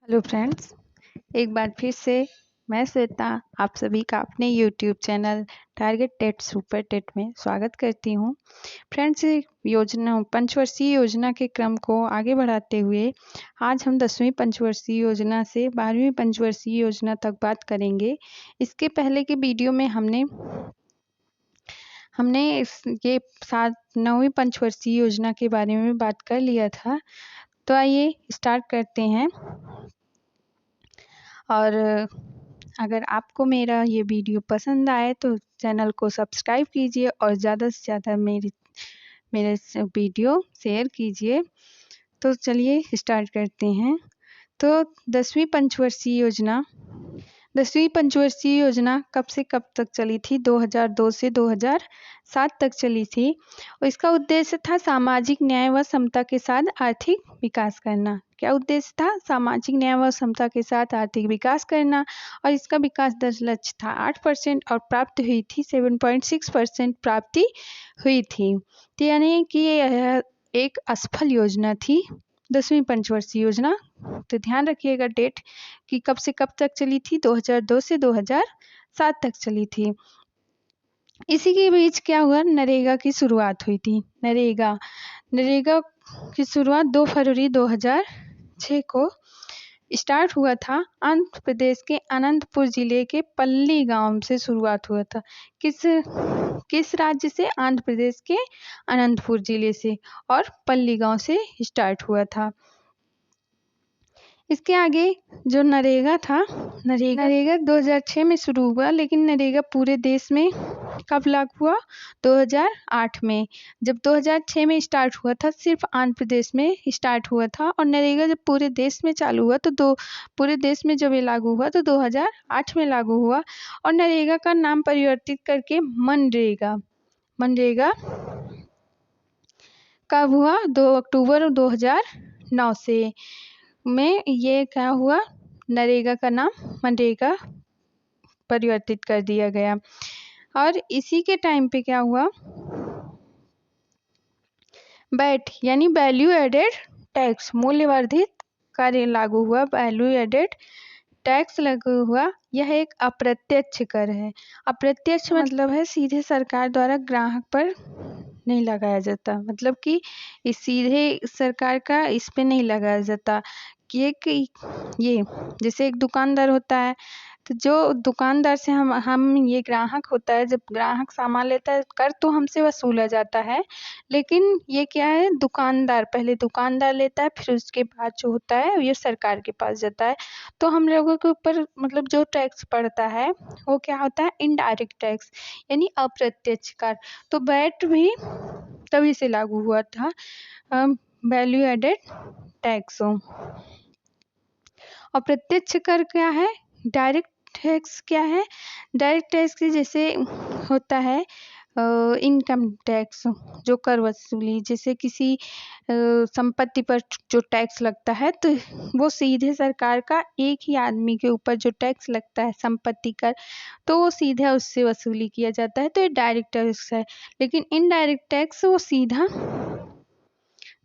Hello friends, एक बार फिर से मैं श्वेता आप सभी का अपने YouTube channel target TET super TET में स्वागत करती हूँ। फ्रेंड्स, पंचवर्षीय योजना के क्रम को आगे बढ़ाते हुए आज हम 10वीं पंचवर्षीय योजना से 12वीं पंचवर्षीय योजना तक बात करेंगे। इसके पहले के वीडियो में हमने ये 9वीं पंचवर्षीय योजना के बारे में बात कर लिया था। तो आइए स्टार्ट करते हैं। और अगर आपको मेरा ये वीडियो पसंद आए तो चैनल को सब्सक्राइब कीजिए और ज़्यादा से ज़्यादा मेरे वीडियो शेयर कीजिए। तो चलिए स्टार्ट करते हैं। तो 10वीं पंचवर्षीय योजना कब से कब तक चली थी? 2002 से 2007 तक चली थी और इसका उद्देश्य था सामाजिक न्याय व समता के साथ आर्थिक विकास करना। क्या उद्देश्य था? सामाजिक न्याय व समता के साथ आर्थिक विकास करना। और इसका विकास दर लक्ष्य था 8% और प्राप्त हुई थी 7.6% प्राप्ति हुई थी। तो यानी कि यह एक असफल योजना थी 10वीं पंचवर्षीय योजना। तो ध्यान रखिएगा डेट कि कब से कब तक चली थी। 2002 से 2007 तक चली थी। इसी के बीच क्या हुआ? नरेगा की शुरुआत हुई थी। नरेगा की शुरुआत 2 फरवरी 2006 को स्टार्ट हुआ था। आंध्र प्रदेश के अनंतपुर जिले के पल्ली गांव से शुरुआत हुआ था। किस राज्य से? आंध्र प्रदेश के अनंतपुर जिले से और पल्ली गांव से स्टार्ट हुआ था। इसके आगे जो नरेगा था, नरेगा 2006 में शुरू हुआ, लेकिन नरेगा पूरे देश में कब लागू हुआ? 2008 में। जब 2006 में स्टार्ट हुआ था सिर्फ आंध्र प्रदेश में स्टार्ट हुआ था और नरेगा जब पूरे देश में चालू हुआ तो पूरे देश में जब ये लागू हुआ तो 2008 में लागू हुआ और नरेगा का नाम परिवर्तित करके मनरेगा कब हुआ? 2 अक्टूबर 2009 से में ये क्या हुआ? नरेगा का नाम मनरेगा परिवर्तित कर दिया गया। और इसी के टाइम पे क्या हुआ? बैट यानी वैल्यू एडेड टैक्स, मूल्यवर्धित कर लागू हुआ। वैल्यू एडेड टैक्स लागू हुआ। यह एक अप्रत्यक्ष कर है। अप्रत्यक्ष मतलब है सीधे सरकार द्वारा ग्राहक पर नहीं लगाया जाता, मतलब कि इस सीधे सरकार का इस पे नहीं लगाया जाता। कि ये जैसे एक दुकानदार होता है तो जो दुकानदार से हम ये ग्राहक होता है, जब ग्राहक सामान लेता है कर तो हमसे वसूला जाता है, लेकिन ये क्या है? पहले दुकानदार लेता है, फिर उसके बाद जो होता है ये सरकार के पास जाता है। तो हम लोगों के ऊपर मतलब जो टैक्स पड़ता है वो क्या होता है? इनडायरेक्ट टैक्स यानी अप्रत्यक्ष कर। तो वैट भी तभी से लागू हुआ था, वैल्यू एडेड टैक्स। और प्रत्यक्ष कर क्या है? डायरेक्ट टैक्स क्या है? डायरेक्ट टैक्स जैसे होता है इनकम टैक्स, जो कर वसूली, जैसे किसी संपत्ति पर जो टैक्स लगता है तो वो सीधे सरकार का एक ही आदमी के ऊपर जो टैक्स लगता है संपत्ति कर, तो वो सीधे उससे वसूली किया जाता है, तो ये डायरेक्ट टैक्स है। लेकिन इनडायरेक्ट टैक्स वो सीधा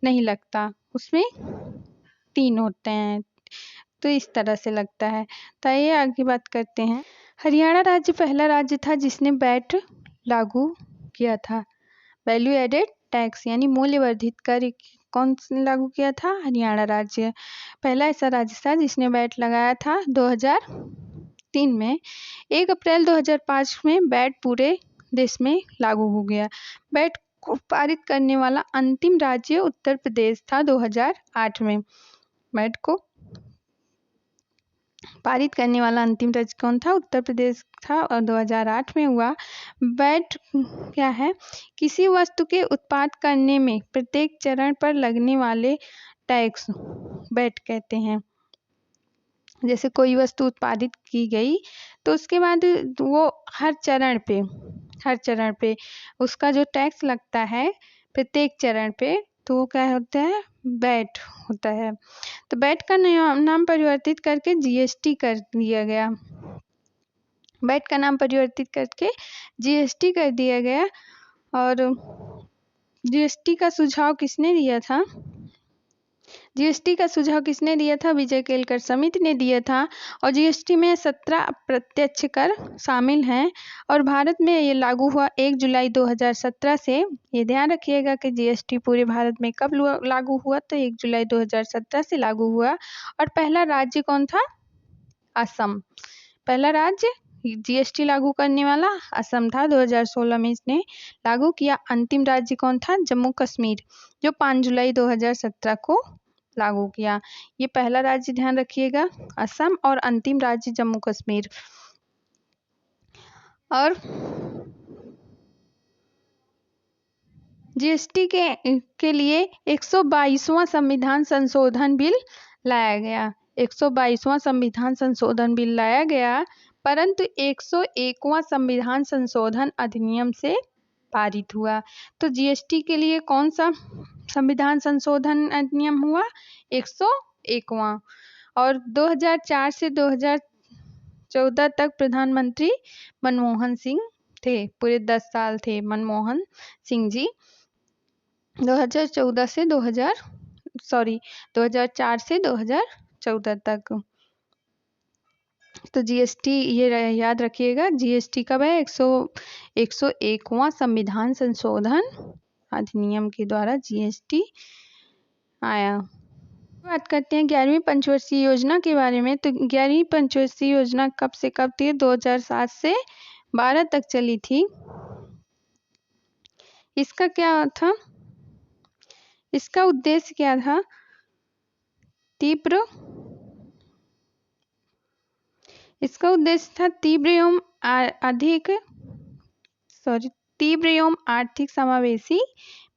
नहीं लगता, उसमें 3 होते हैं, तो इस तरह से लगता है। तो आइए आगे बात करते हैं। हरियाणा राज्य पहला राज्य था जिसने वैट लागू किया था। वैल्यू एडेड टैक्स यानी मूल्यवर्धित कर कौन से लागू किया था? हरियाणा राज्य पहला ऐसा राज्य था जिसने वैट लगाया था 2003 में। 1 अप्रैल 2005 में वैट पूरे देश में लागू हो गया। वैट को पारित करने वाला अंतिम राज्य उत्तर प्रदेश था 2008 में। वैट को पारित करने वाला अंतिम राज्य कौन था? उत्तर प्रदेश था और 2008 में हुआ। वैट क्या है? किसी वस्तु के उत्पाद करने में प्रत्येक चरण पर लगने वाले टैक्स वैट कहते हैं। जैसे कोई वस्तु उत्पादित की गई तो उसके बाद वो हर चरण पे उसका जो टैक्स लगता है प्रत्येक चरण पे, तो वो क्या होता है? वैट होता है। तो वैट का नाम परिवर्तित करके जीएसटी कर दिया गया। वैट का नाम परिवर्तित करके जीएसटी कर दिया गया। और जीएसटी का सुझाव किसने दिया था? जीएसटी का सुझाव किसने दिया था? विजय केलकर समिति ने दिया था। और जीएसटी में 17 अप्रत्यक्ष कर शामिल हैं और भारत में ये लागू हुआ 1 जुलाई 2017 से। ये ध्यान रखिएगा कि जीएसटी पूरे भारत में कब लागू हुआ, तो 1 जुलाई 2017 से लागू हुआ। और पहला राज्य कौन था? असम। पहला राज्य जीएसटी लागू करने वाला असम था। 2016 में इसने लागू किया। अंतिम राज्य कौन था? जम्मू कश्मीर, जो 5 जुलाई 2017 को लागू किया। ये पहला राज्य ध्यान रखिएगा असम, और अंतिम राज्य जम्मू कश्मीर। और जीएसटी के लिए 122वां संविधान संशोधन बिल लाया गया। 122वां संविधान संशोधन बिल लाया गया, परंतु 101वां संविधान संशोधन अधिनियम से पारित हुआ। तो जीएसटी के लिए कौन सा संविधान संशोधन अधिनियम हुआ? 101वां। और 2004 से 2014 तक प्रधानमंत्री मनमोहन सिंह थे। पूरे 10 साल थे मनमोहन सिंह जी। 2004 से 2014 तक। तो जीएसटी ये याद रखिएगा, जीएसटी कब है? 101वां संविधान संशोधन अधिनियम के द्वारा जीएसटी आया। बात करते हैं 11वीं पंचवर्षीय योजना के बारे में। तो 11वीं पंचवर्षीय योजना कब से कब थी? 2007 से 12 तक चली थी। इसका क्या था? इसका उद्देश्य क्या था? इसका उद्देश्य था तीव्र एवं आर्थिक समावेशी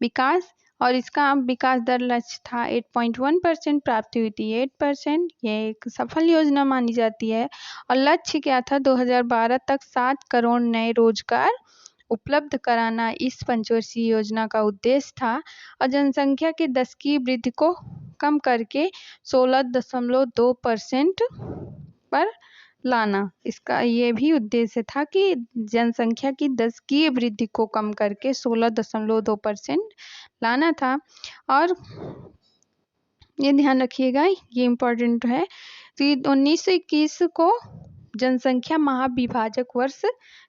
विकास, और इसका विकास दर लक्ष्य था 8.1%, प्राप्ति हुई थी 8%। यह एक सफल योजना मानी जाती है। और लक्ष्य क्या था? 2012 तक 7 करोड़ नए रोजगार उपलब्ध कराना इस पंचवर्षीय योजना का उद्देश्य था। और जनसंख्या की दशकीय वृद्धि को कम करके 16.2% पर लाना, इसका ये भी उद्देश्य था कि जनसंख्या की दशकीय वृद्धि को कम करके 16.2% लाना था। और ये ध्यान रखिएगा, ये इम्पोर्टेंट है। तो 1921 को जनसंख्या महाविभाजक वर्ष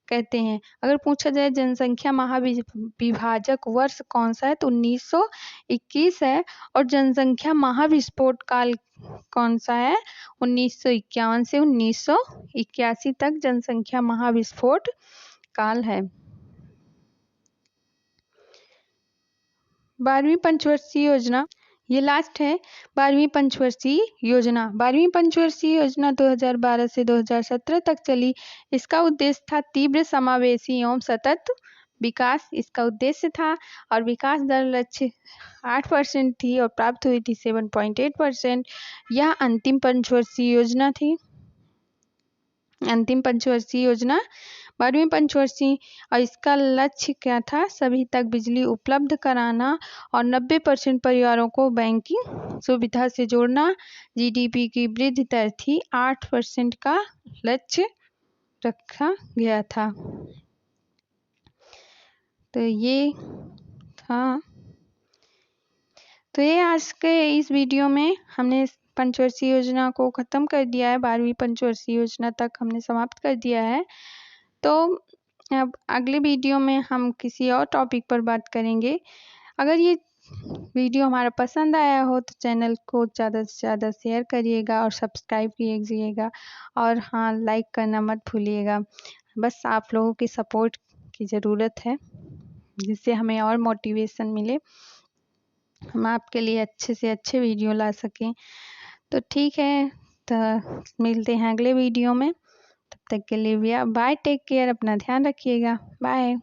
कहते हैं। अगर पूछा जाए जनसंख्या महाविभाजक वर्ष कौन सा है, तो 1921 है। और जनसंख्या महाविस्फोट काल कौन सा है? 1951 से 1981 तक जनसंख्या महाविस्फोट काल है। 12वीं पंचवर्षीय योजना, ये लास्ट है 12वीं पंचवर्षीय योजना। 12वीं पंचवर्षीय योजना 2012 से 2017 तक चली। इसका उद्देश्य था तीव्र समावेशी एवं सतत विकास, इसका उद्देश्य था। और विकास दर लक्ष्य 8% थी और प्राप्त हुई थी 7.8%। यह अंतिम पंचवर्षीय योजना थी। अंतिम पंचवर्षीय योजना 12वीं पंचवर्षीय। और इसका लक्ष्य क्या था? सभी तक बिजली उपलब्ध कराना और 90% परिवारों को बैंकिंग सुविधा से जोड़ना। जीडीपी की वृद्धि दर थी 8% का लक्ष्य रखा गया था। तो ये था। तो ये आज के इस वीडियो में हमने पंचवर्षीय योजना को ख़त्म कर दिया है। 12वीं पंचवर्षीय योजना तक हमने समाप्त कर दिया है। तो अब अगले वीडियो में हम किसी और टॉपिक पर बात करेंगे। अगर ये वीडियो हमारा पसंद आया हो तो चैनल को ज़्यादा से ज़्यादा शेयर करिएगा और सब्सक्राइब कीजिएगा। और हाँ, लाइक करना मत भूलिएगा। बस आप लोगों की सपोर्ट की ज़रूरत है, जिससे हमें और मोटिवेशन मिले, हम आपके लिए अच्छे से अच्छे वीडियो ला सकें। तो ठीक है, तो मिलते हैं अगले वीडियो में। तब तक के लिए बाय, टेक केयर, अपना ध्यान रखिएगा। बाय।